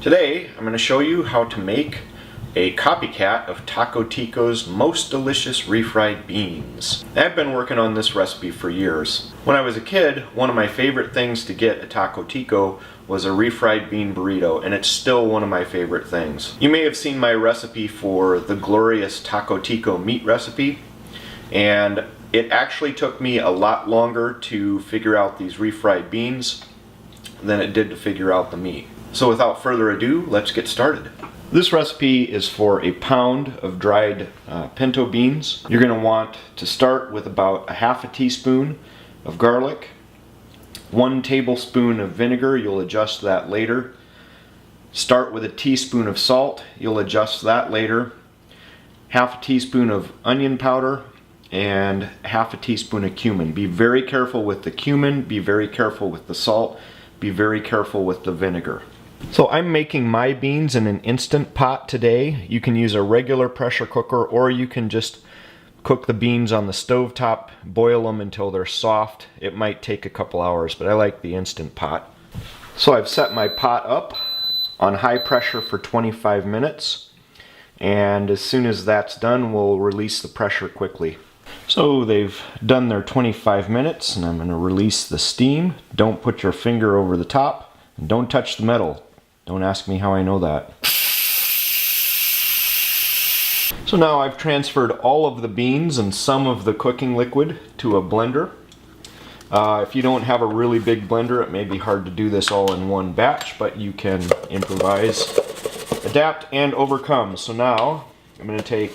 Today I'm going to show you how to make a copycat of Taco Tico's most delicious refried beans. I've been working on this recipe for years. When I was a kid, one of my favorite things to get at Taco Tico was a refried bean burrito, and it's still one of my favorite things. You may have seen my recipe for the glorious Taco Tico meat recipe, and it actually took me a lot longer to figure out these refried beans than it did to figure out the meat. So without further ado, let's get started. This recipe is for a pound of dried pinto beans. You're going to want to start with about a half a teaspoon of garlic, 1 tablespoon of vinegar, you'll adjust that later. Start with a teaspoon of salt, you'll adjust that later. Half a teaspoon of onion powder and half a teaspoon of cumin. Be very careful with the cumin, be very careful with the salt, be very careful with the vinegar. So I'm making my beans in an Instant Pot today. You can use a regular pressure cooker, or you can just cook the beans on the stovetop, boil them until they're soft. It might take a couple hours, but I like the Instant Pot. So I've set my pot up on high pressure for 25 minutes, and as soon as that's done, we'll release the pressure quickly. So they've done their 25 minutes, and I'm going to release the steam. Don't put your finger over the top, and don't touch the metal. Don't ask me how I know that. So now I've transferred all of the beans and some of the cooking liquid to a blender. If you don't have a really big blender, it may be hard to do this all in one batch, but you can improvise, adapt, and overcome. So now I'm going to take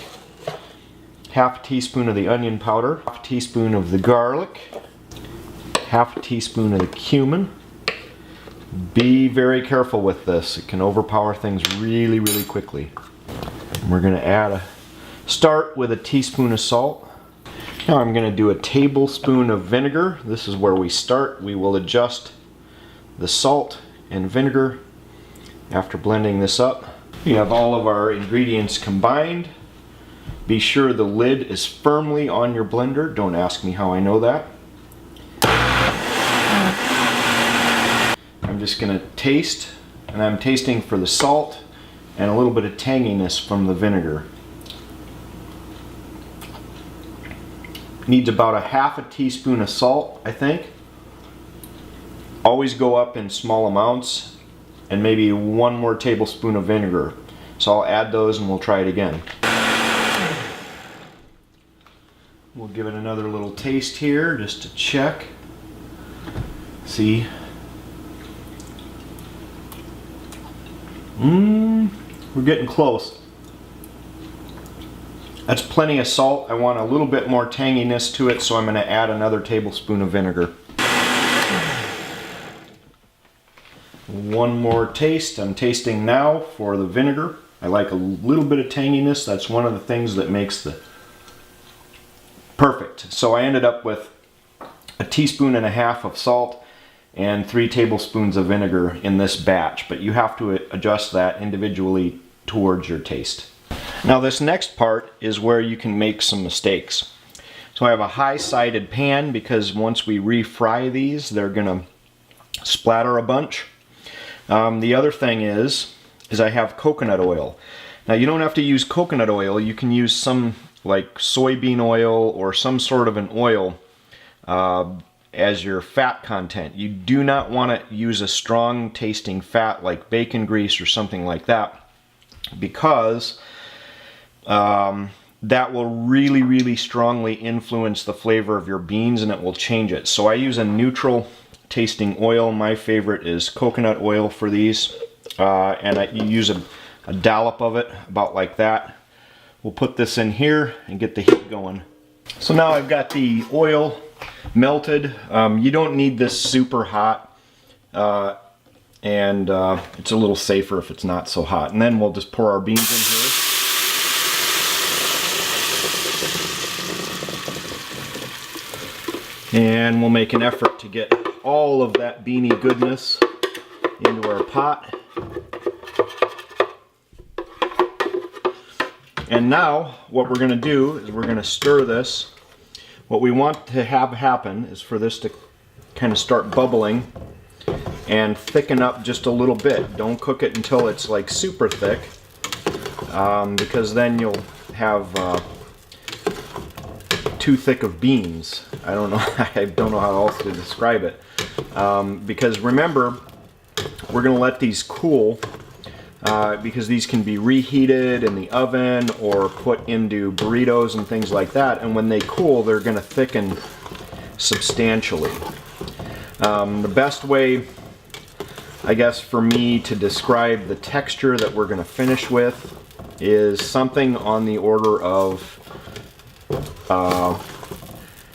half a teaspoon of the onion powder, half a teaspoon of the garlic, half a teaspoon of the cumin. Be very careful with this. It can overpower things really, really quickly. And we're going to start with a teaspoon of salt. Now I'm going to do a tablespoon of vinegar. This is where we start. We will adjust the salt and vinegar after blending this up. We have all of our ingredients combined. Be sure the lid is firmly on your blender. Don't ask me how I know that. I'm just going to taste, and I'm tasting for the salt and a little bit of tanginess from the vinegar. Needs about a half a teaspoon of salt, I think. Always go up in small amounts, and maybe 1 more tablespoon of vinegar. So I'll add those and we'll try it again. We'll give it another little taste here just to check. See. We're getting close. That's plenty of salt. I want a little bit more tanginess to it, so I'm going to add another tablespoon of vinegar. 1 more taste. I'm tasting now for the vinegar. I like a little bit of tanginess. That's one of the things that makes the perfect. So I ended up with a teaspoon and a half of salt and 3 tablespoons of vinegar in this batch, but you have to adjust that individually towards your taste. Now this next part is where you can make some mistakes. So I have a high-sided pan because once we refry these, they're gonna splatter a bunch. The other thing is I have coconut oil. Now you don't have to use coconut oil, you can use some like soybean oil or some sort of an oil as your fat content. You do not want to use a strong tasting fat like bacon grease or something like that, because that will really, really strongly influence the flavor of your beans and it will change it. So I use a neutral tasting oil. My favorite is coconut oil for these, and you use a dollop of it, about like that. We'll put this in here and get the heat going. So now I've got the oil melted. You don't need this super hot, and it's a little safer if it's not so hot. And then we'll just pour our beans in here. And we'll make an effort to get all of that beany goodness into our pot. And now what we're going to do is we're going to stir this. What we want to have happen is for this to kind of start bubbling and thicken up just a little bit. Don't cook it until it's like super thick, because then you'll have too thick of beans. I don't know. I don't know how else to describe it. Because remember, we're going to let these cool, because these can be reheated in the oven or put into burritos and things like that. And when they cool, they're going to thicken substantially. The best way, I guess, for me to describe the texture that we're going to finish with is something on the order of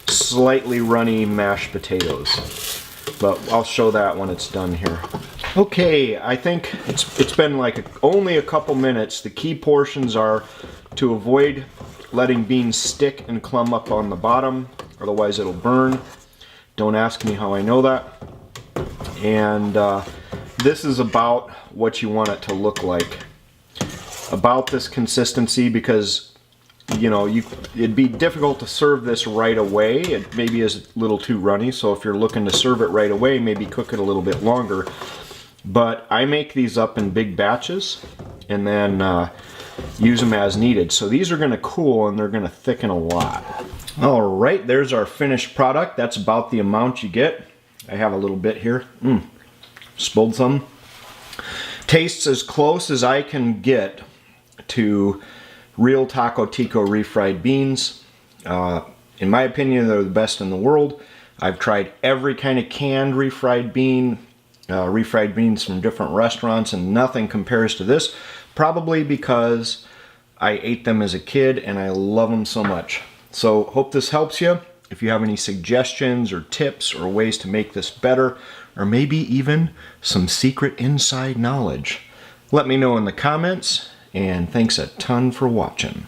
slightly runny mashed potatoes. But I'll show that when it's done here. Okay, I think it's been like only a couple minutes. The key portions are to avoid letting beans stick and clump up on the bottom, otherwise it'll burn. Don't ask me how I know that. And this is about what you want it to look like. About this consistency, because you know, it'd be difficult to serve this right away. It maybe is a little too runny, so if you're looking to serve it right away, maybe cook it a little bit longer. But I make these up in big batches and then use them as needed. So these are going to cool and they're going to thicken a lot. All right, there's our finished product. That's about the amount you get. I have a little bit here. Spilled some. Tastes as close as I can get to real Taco Tico refried beans. In my opinion, they're the best in the world. I've tried every kind of canned refried beans from different restaurants, and nothing compares to this. Probably because I ate them as a kid and I love them so much. So hope this helps you. If you have any suggestions or tips or ways to make this better, or maybe even some secret inside knowledge, let me know in the comments. And thanks a ton for watching.